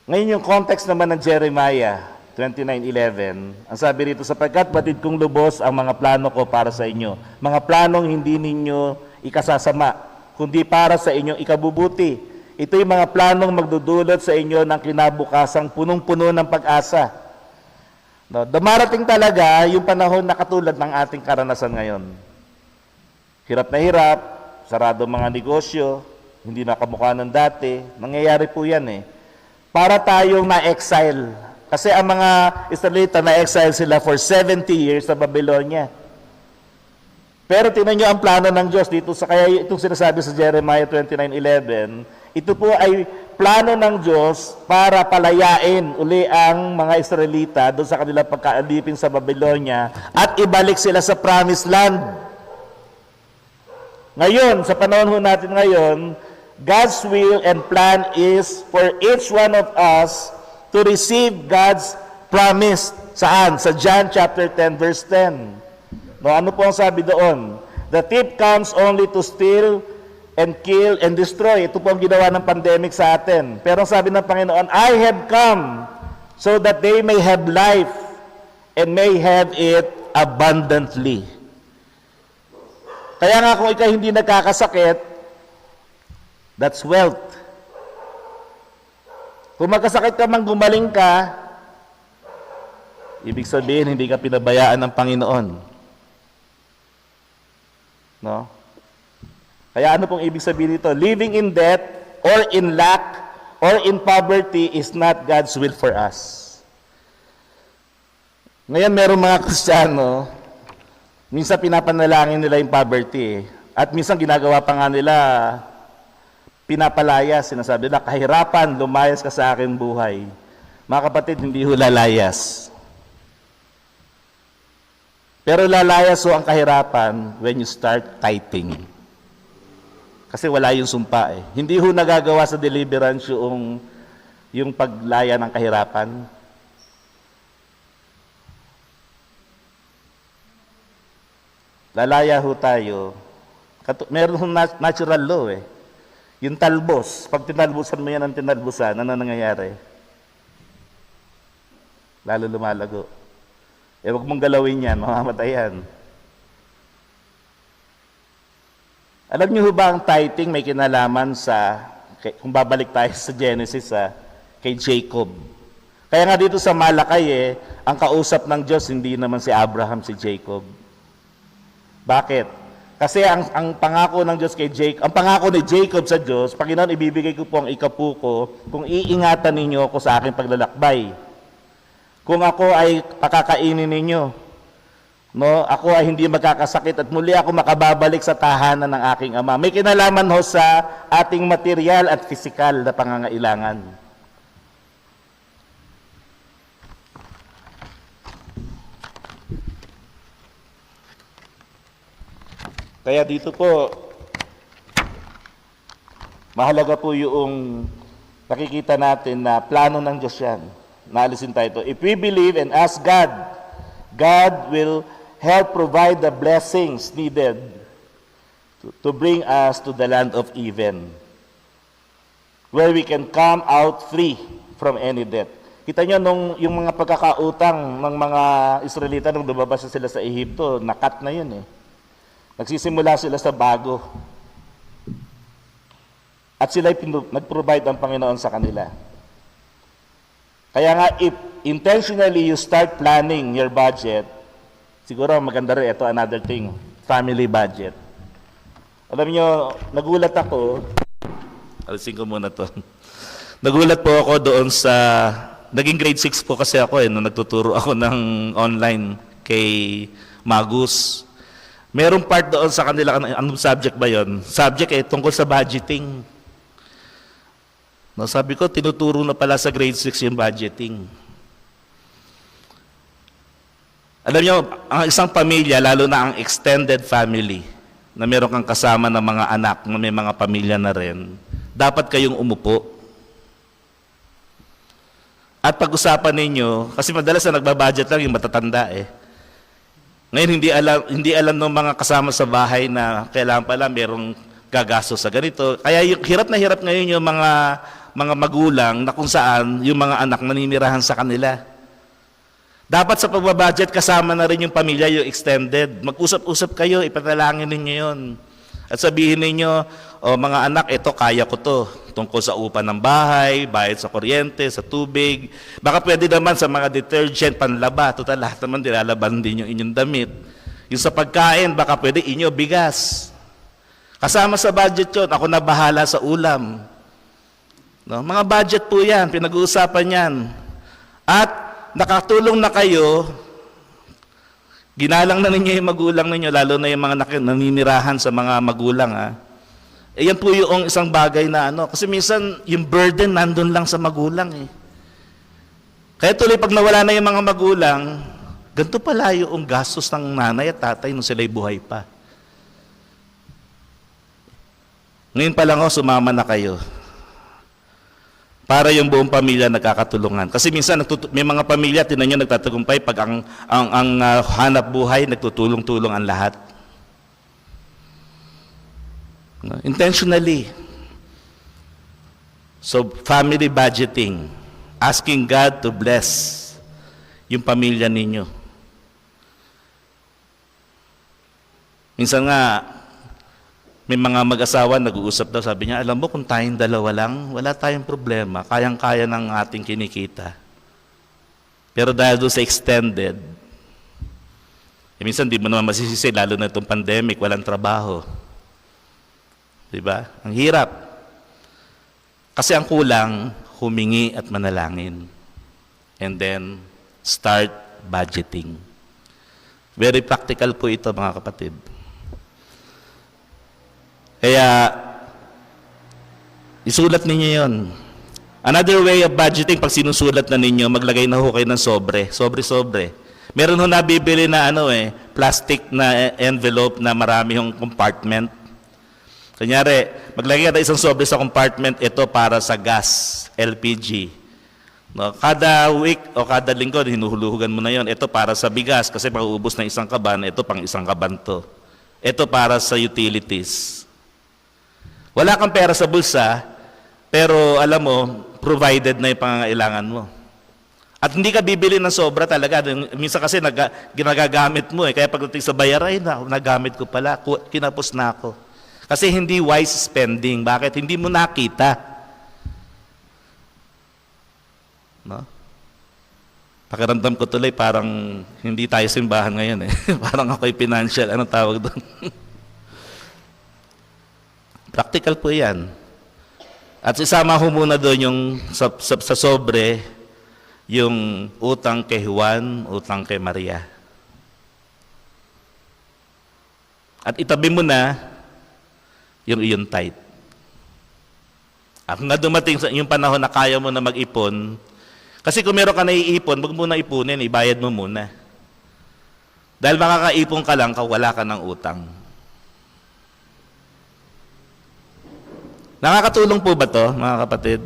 Ngayon yung context naman ng Jeremiah 29:11, ang sabi rito, sapagkat batid kong lubos ang mga plano ko para sa inyo, mga planong hindi ninyo ikasasama, kundi para sa inyong ikabubuti. Ito yung mga planong magdudulot sa inyo ng kinabukasang punong-puno ng pag-asa. No, dumarating talaga yung panahon na katulad ng ating karanasan ngayon. Hirap na hirap, sarado mga negosyo, hindi nakamukha ng dati. Nangyayari po yan eh. Para tayong na-exile. Kasi ang mga Israelita na-exile sila for 70 years sa Babylonia. Pero tingnan nyo ang plano ng Diyos dito sa kaya itong sinasabi sa Jeremiah 29:11, ito po ay plano ng Diyos para palayain uli ang mga Israelita doon sa kanilang pagkaalipin sa Babylonia at ibalik sila sa promised land. Ngayon, sa panahon ho natin ngayon, God's will and plan is for each one of us to receive God's promise. Saan? Sa John chapter 10 verse 10. No, ano po ang sabi doon? The thief comes only to steal and kill and destroy. Ito po ang ginawa ng pandemic sa atin. Pero ang sabi ng Panginoon, I have come so that they may have life and may have it abundantly. Kaya nga kung ikaw hindi nagkakasakit, that's wealth. Kung magkasakit ka man gumaling ka, ibig sabihin hindi ka pinabayaan ng Panginoon. No? Kaya ano pong ibig sabihin nito? Living in debt or in lack or in poverty is not God's will for us. Ngayon merong mga Kristiyano, minsan pinapanalangin nila yung poverty at minsan ginagawa pa nga nila pinapalayas, sinasabi nila, kahirapan, lumayas ka sa akin buhay. Mga kapatid, hindi ho lalayas. Pero lalayas ho ang kahirapan when you start tithing. Kasi wala yung sumpa eh. Hindi ho nagagawa sa deliverance yung paglaya ng kahirapan. Lalaya ho tayo. Meron ho natural law eh. Yung talbos, pag tinalbusan mo yan ang tinalbusan, ano nangyayari? Lalo lumalago. Eh, huwag mong galawin yan, mamamatay yan. Alam niyo ba ang tithing may kinalaman sa, kung babalik tayo sa Genesis, kay Jacob. Kaya nga dito sa Malakay, ang kausap ng Diyos, hindi naman si Abraham, si Jacob. Bakit? Kasi ang pangako ng Diyos kay Jacob, ang pangako ni Jacob sa Diyos, Panginoon, ibibigay ko po ang ikapuko kung iingatan ninyo ako sa aking paglalakbay. Kung ako ay pakakainin ninyo, no, ako ay hindi magkakasakit at muli ako makababalik sa tahanan ng aking ama. May kinalaman ho sa ating material at pisikal na pangangailangan. Kaya dito po, mahalaga po yung nakikita natin na plano ng Diyos yan. Naalisin tayo ito. If we believe and ask God, God will help provide the blessings needed to bring us to the land of even, where we can come out free from any debt. Kita nyo, yung mga pagkakautang ng mga Israelita nung lumabas sila sa Ehipto, nakat na yun eh. Nagsisimula sila sa bago. At sila nag-provide ang Panginoon sa kanila. Kaya nga, if intentionally you start planning your budget, siguro maganda rin, ito another thing, family budget. Alam nyo, nagulat ako, alisin ko muna to. Nagulat po ako doon sa, naging grade 6 po kasi ako nung nagtuturo ako ng online kay Magus. Merong part doon sa kanila, anong subject ba yon? Subject tungkol sa budgeting. No, sabi ko, tinuturo na pala sa grade 6 yung budgeting. Alam niyo, ang isang pamilya, lalo na ang extended family, na meron kang kasama ng mga anak, na may mga pamilya na rin, dapat kayong umupo. At pag-usapan ninyo, kasi madalas na nagbabudget lang yung matatanda eh. Ngayon, hindi alam ng mga kasama sa bahay na kailangan pala merong gagastos sa ganito. Kaya yung hirap na hirap ngayon yung mga mga magulang na kung saan yung mga anak naninirahan sa kanila. Dapat sa pagbabudget kasama na rin yung pamilya, yung extended. Mag-usap-usap kayo, ipatalangin ninyo yun. At sabihin ninyo, o mga anak, ito kaya ko to. Tungkol sa upa ng bahay, bayad sa kuryente, sa tubig. Baka pwede naman sa mga detergent, panlaba. Total, lahat naman nilalaban din yung inyong damit. Yung sa pagkain, baka pwede inyo bigas. Kasama sa budget yun, ako na bahala sa ulam. No? Mga budget po yan, pinag-uusapan yan. At nakatulong na kayo, ginalang na ninyo yung magulang ninyo, lalo na yung mga naninirahan sa mga magulang. Yan po yung isang bagay na kasi minsan yung burden nandun lang sa magulang eh. Kaya tuloy pag nawala na yung mga magulang, ganito pala yung gastos ng nanay at tatay nung sila'y buhay pa. Ngayon pa lang sumama na kayo. Para yung buong pamilya nagkakatulungan. Kasi minsan may mga pamilya, tinan nyo nagtatagumpay pag ang hanap buhay, nagtutulong-tulong ang lahat. Intentionally. So, family budgeting. Asking God to bless yung pamilya ninyo. Minsan nga, may mga mag-asawa nag-uusap daw, sabi niya, alam mo kung tayong dalawa lang, wala tayong problema, kayang-kaya ng ating kinikita. Pero dahil doon sa extended, minsan di mo naman masisisi, lalo na itong pandemic, walang trabaho. Diba? Ang hirap. Kasi ang kulang, humingi at manalangin. And then, start budgeting. Very practical po ito, mga kapatid. Kaya, isulat ninyo yon. Another way of budgeting, pag sinusulat na ninyo, maglagay na ho kayo ng sobre. Sobre-sobre. Meron ho nabibili na plastic na envelope na marami yung compartment. Kunyari, maglagay ka isang sobre sa compartment, ito para sa gas, LPG. No, kada week o kada linggo, hinuhulugan mo na yon. Ito para sa bigas, kasi mauubos na isang kaban, ito pang isang kaban to. Ito para sa utilities. Wala kang pera sa bulsa, pero alam mo, provided na yung pangangailangan mo. At hindi ka bibili ng sobra talaga. Minsan kasi ginagagamit mo Kaya pagdating sa bayaran, nagamit ko pala, kinapos na ako. Kasi hindi wise spending. Bakit? Hindi mo nakita. No? Pakiramdam ko tuloy, parang hindi tayo simbahan ngayon Parang ako'y financial. Anong tawag doon? Practical po yan. At isama ko muna doon yung sa sobre, yung utang kay Juan, utang kay Maria. At itabi mo na yung iyong tithe. At nga dumating sa yung panahon na kaya mo na mag-ipon, kasi kung meron ka na iipon, huwag mo na ipunin, ibayad mo muna. Dahil makakaipon ka lang, wala ka ng utang. Nakakatulong po ba to, mga kapatid?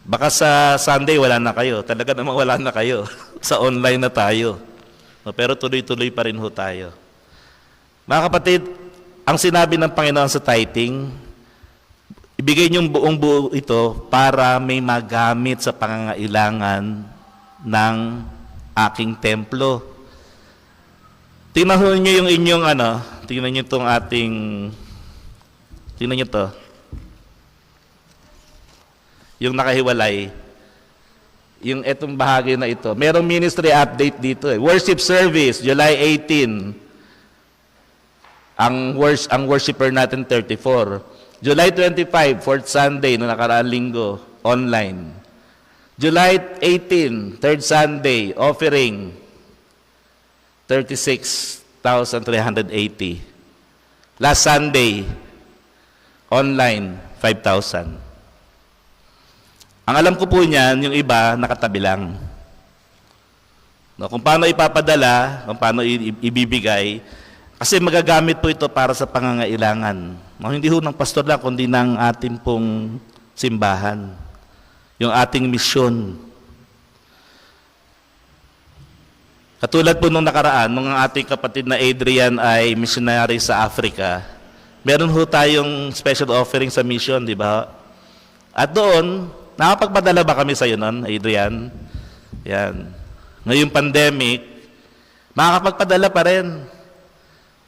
Baka sa Sunday wala na kayo. Talaga namang wala na kayo. Sa online na tayo. Pero tuloy-tuloy pa rin ho tayo. Mga kapatid, ang sinabi ng Panginoon sa tithing, ibigay niyong buong buo ito para may magamit sa pangangailangan ng aking templo. Tingnan niyo yung inyong tingnan niyo itong ating tingnan nyo to. Yung nakahiwalay. Yung etong bahagi na ito. Merong ministry update dito Worship service, July 18. Ang worshiper natin 34. July 25, 4th Sunday, no nakaraang linggo, online. July 18, 3rd Sunday, offering, 36,380. Last Sunday, online, 5,000. Ang alam ko po niyan, yung iba, nakatabi lang. No, kung paano ipapadala, kung paano ibibigay, kasi magagamit po ito para sa pangangailangan. No, hindi ho ng pastor lang, kundi ng ating pong simbahan. Yung ating misyon. Katulad po nung nakaraan, nung ang ating kapatid na Adrian ay missionary sa Africa, meron ho tayong special offering sa mission, di ba? At doon, nakapagpadala ba kami sa iyo noon, Adrian? Yan. Ngayong pandemic, makakapagpadala pa rin.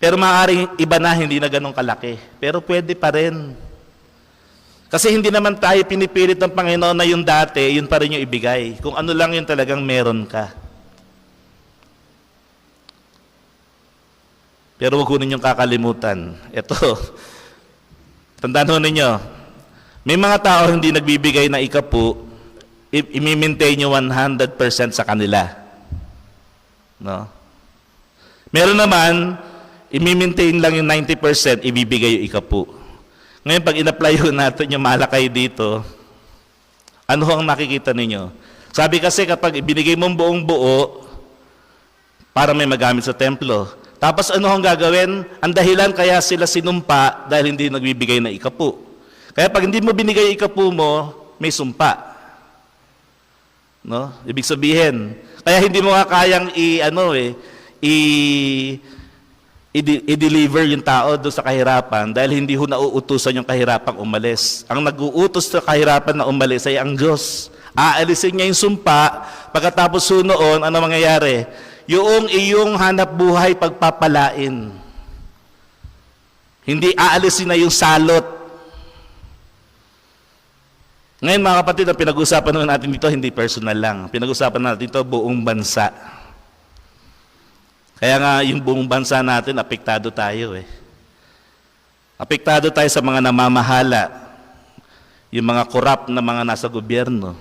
Pero maaaring iba na, hindi na ganun kalaki. Pero pwede pa rin. Kasi hindi naman tayo pinipilit ng Panginoon na yung dati, yun pa rin yung ibigay. Kung ano lang yung talagang meron ka. Pero huwag ko ninyong kakalimutan. Ito, tandaan ho ninyo, may mga tao hindi nagbibigay na ikapu, i-maintain nyo 100% sa kanila. No? Meron naman, i-maintain lang yung 90%, ibibigay yung ikapu. Ngayon, pag in-apply ho natin yung malakay dito, ano ho ang makikita ninyo? Sabi kasi kapag ibinigay mong buong buo, para may magamit sa templo. Tapos ano ang gagawin? Ang dahilan kaya sila sinumpa dahil hindi nagbibigay na ikapu. Kaya pag hindi mo binigay ikapu mo, may sumpa. No? Ibig sabihin, kaya hindi mo nga kayang i-deliver yung tao doon sa kahirapan dahil hindi ho nauutusan yung kahirapang umalis. Ang nag-uutos sa kahirapan na umalis ay ang Diyos. Aalisin niya yung sumpa, pagkatapos ho noon, ano mangyayari? Yung iyong hanap buhay pagpapalain. Hindi aalisin na yung salot. Ngayon mga kapatid, ang pinag-usapan natin dito, hindi personal lang. Pinag-usapan natin dito buong bansa. Kaya nga yung buong bansa natin, apektado tayo eh. Apektado tayo sa mga namamahala, yung mga corrupt na mga nasa gobyerno.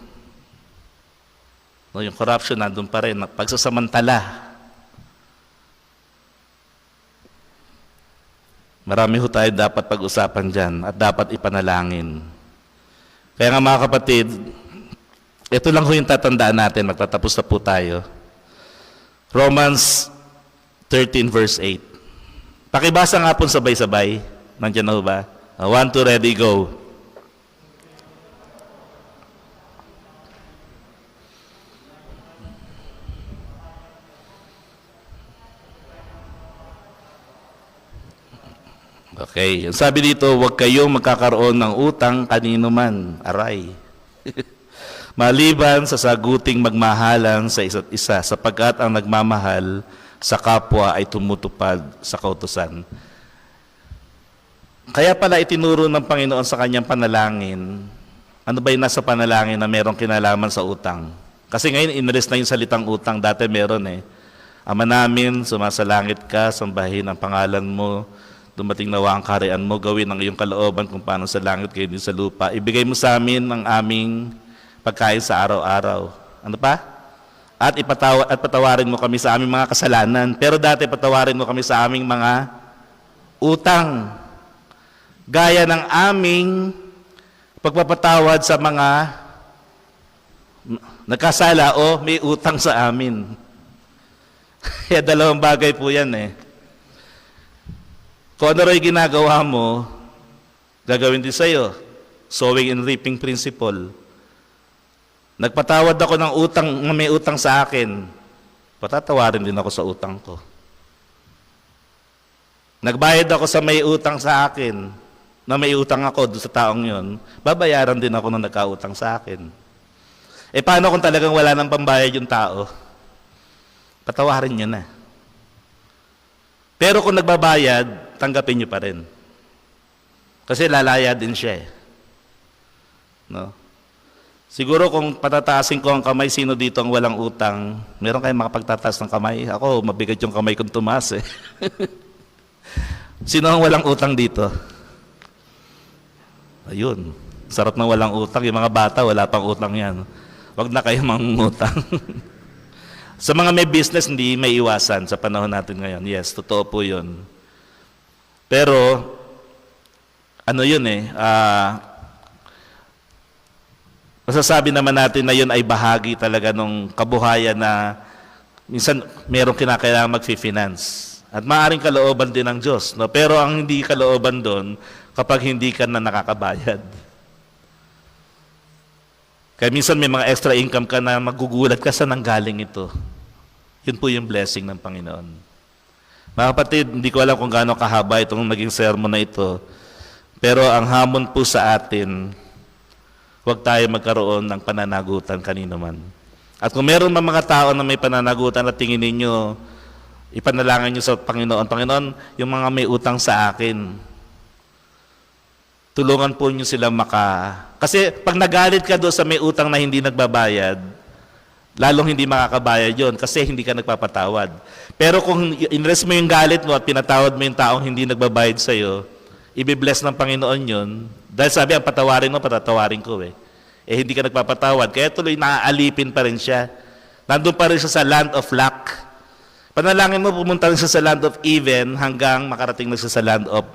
No, yung corruption nandun pa rin, pagsasamantala. Marami ho tayo dapat pag-usapan dyan at dapat ipanalangin. Kaya nga mga kapatid, ito lang ho yung tatandaan natin, magtatapos na po tayo. Romans 13 verse 8. Pakibasa nga po sabay-sabay. Nandiyan na ho ba? 1, 2, ready, go. Okay. Ang sabi dito, huwag kayong magkakaroon ng utang kanino man. Aray. Maliban sa saguting magmahalan sa isa't isa, sapagkat ang nagmamahal sa kapwa ay tumutupad sa kautusan. Kaya pala itinuro ng Panginoon sa kanyang panalangin, ano ba yung nasa panalangin na merong kinalaman sa utang? Kasi ngayon inalis na yung salitang utang, dati meron eh. Ama namin, sumasalangit ka, sambahin ang pangalan mo, dumating nawa ang kaharian mo, gawin ang iyong kalooban kung paano sa langit kayo din sa lupa. Ibigay mo sa amin ang aming pagkain sa araw-araw. Ano pa? At patawarin mo kami sa aming mga kasalanan. Pero dati patawarin mo kami sa aming mga utang. Gaya ng aming pagpapatawad sa mga nagkasala o may utang sa amin. Kaya dalawang bagay po yan eh. Kung ano rin ginagawa mo, gagawin din sa'yo. Sowing and reaping principle. Nagpatawad ako ng utang, may utang sa akin. Patatawarin din ako sa utang ko. Nagbayad ako sa may utang sa akin, na may utang ako doon sa taong yon, babayaran din ako ng nagkautang sa akin. Eh paano kung talagang wala nang pambayad yung tao? Patawarin niyo na. Pero kung nagbabayad, tanggapin niyo pa rin. Kasi lalaya din siya eh. No? Siguro kung patataasin ko ang kamay, sino dito ang walang utang? Meron kayong makapagtataas ng kamay? Ako, mabigat yung kamay kong tumaas eh. Sino ang walang utang dito? Ayun. Sarap ng walang utang. Yung mga bata, wala pang utang yan. Huwag na kayo mangungutang. Sa mga may business, hindi may iwasan sa panahon natin ngayon. Yes, totoo po yun. Pero, ano yun eh, masasabi naman natin na yun ay bahagi talaga ng kabuhayan na minsan merong kinakailangan mag-finance. At maaaring kalooban din ng Diyos. No? Pero ang hindi kalooban doon, kapag hindi ka na nakakabayad. Kaya minsan may mga extra income ka na magugulat ka sa nanggaling ito. Yun po yung blessing ng Panginoon. Mga kapatid, hindi ko alam kung gaano kahaba itong naging sermon na ito. Pero ang hamon po sa atin, Huwag tayo magkaroon ng pananagutan kanino man. At kung meron man mga tao na may pananagutan at tingin ninyo, ipanalangin nyo sa Panginoon, Panginoon, yung mga may utang sa akin, tulungan po nyo sila Kasi pag nagalit ka doon sa may utang na hindi nagbabayad, lalong hindi makakabayad yon kasi hindi ka nagpapatawad. Pero kung inrest mo yung galit mo at pinatawad mo yung taong hindi nagbabayad sa'yo, ibibless ng Panginoon yon. Dahil sabi, ang patawarin mo, patatawarin ko eh. Hindi ka nagpapatawad. Kaya tuloy naaalipin pa rin siya. Nandun pa rin siya sa land of lack. Panalangin mo, pumunta rin siya sa land of even hanggang makarating na siya sa land of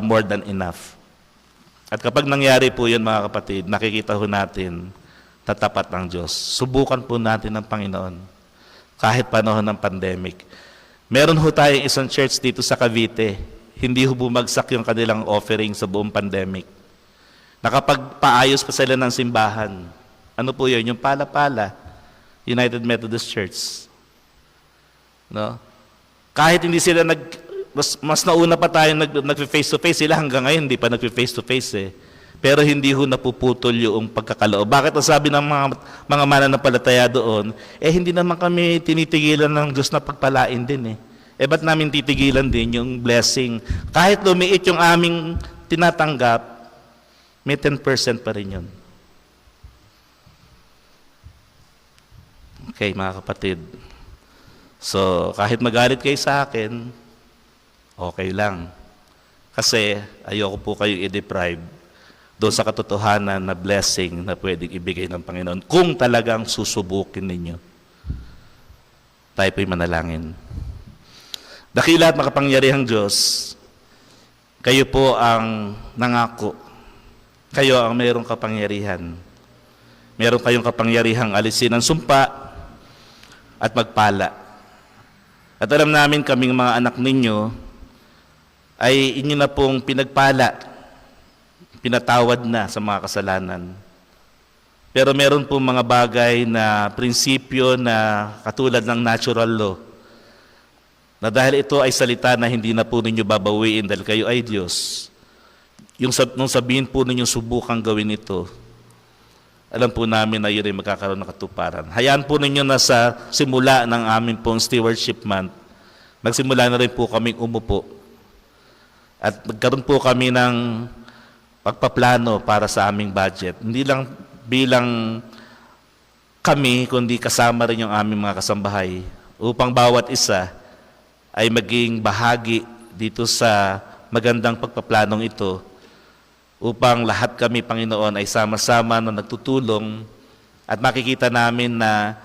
more than enough. At kapag nangyari po yun, mga kapatid, nakikita ho natin tatapat ng Diyos. Subukan po natin ng Panginoon kahit panahon ng pandemic. Meron ho tayong isang church dito sa Cavite. Hindi ho bumagsak yung kanilang offering sa buong pandemic. Nakapagpaayos pa sila ng simbahan. Ano po yun? Yung Pala-Pala, United Methodist Church. No? Kahit hindi sila mas nauna pa tayo nag-face-to-face, sila hanggang ngayon hindi pa nag-face-to-face eh. Pero hindi ho napuputol yung pagkakaloob. Bakit ang sabi ng mga mananampalataya doon, hindi naman kami tinitigilan ng Diyos na pagpalain din eh. Ba't namin titigilan din yung blessing? Kahit lumiit yung aming tinatanggap, may 10% pa rin yun. Okay, mga kapatid. So, kahit magalit kayo sa akin, okay lang. Kasi ayoko po kayong i-deprive doon sa katotohanan na blessing na pwedeng ibigay ng Panginoon kung talagang susubukin ninyo. Tayo po'y manalangin. Dakila at makapangyarihang Diyos, kayo po ang nangako. Kayo ang mayroong kapangyarihan. Meron kayong kapangyarihang alisin ang sumpa at magpala. At alam namin kaming mga anak ninyo ay inyo na pong pinagpala, pinatawad na sa mga kasalanan. Pero meron po mga bagay na prinsipyo na katulad ng natural law, na dahil ito ay salita na hindi na po ninyo babawiin dahil kayo ay Diyos, nung sabihin po ninyo subukang gawin ito, alam po namin na yun ay magkakaroon ng katuparan. Hayaan po ninyo na sa simula ng aming pong stewardship month, magsimula na rin po kaming umupo at magkaroon po kami ng pagpaplano para sa aming budget. Hindi lang bilang kami, kundi kasama rin yung aming mga kasambahay upang bawat isa ay maging bahagi dito sa magandang pagpaplanong ito upang lahat kami, Panginoon, ay sama-sama na nagtutulong at makikita namin na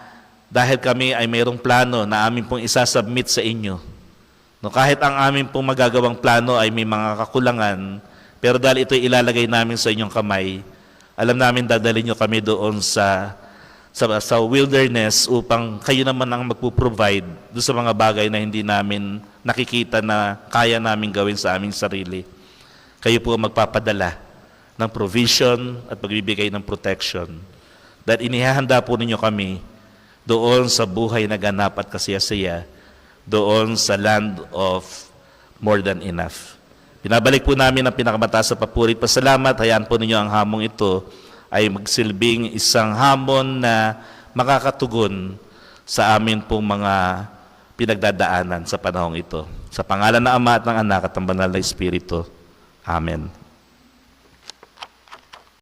dahil kami ay mayroong plano na amin pong isasubmit sa inyo. No, kahit ang amin pong magagawang plano ay may mga kakulangan, pero dahil ito ilalagay namin sa inyong kamay, alam namin dadalhin nyo kami doon sa wilderness upang kayo naman ang magpo-provide doon sa mga bagay na hindi namin nakikita na kaya namin gawin sa aming sarili. Kayo po magpapadala ng provision at pagbibigay ng protection. Dahil inihahanda po ninyo kami doon sa buhay na ganap at kasiyasiya, doon sa land of more than enough. Pinabalik po namin ang pinakamataas sa papuri. Pasalamat, hayaan po ninyo ang hamong ito ay magsilbing isang hamon na makakatugon sa amin pong mga pinagdadaanan sa panahong ito. Sa pangalan ng Ama at ng Anak at ng Banal na Espiritu. Amen.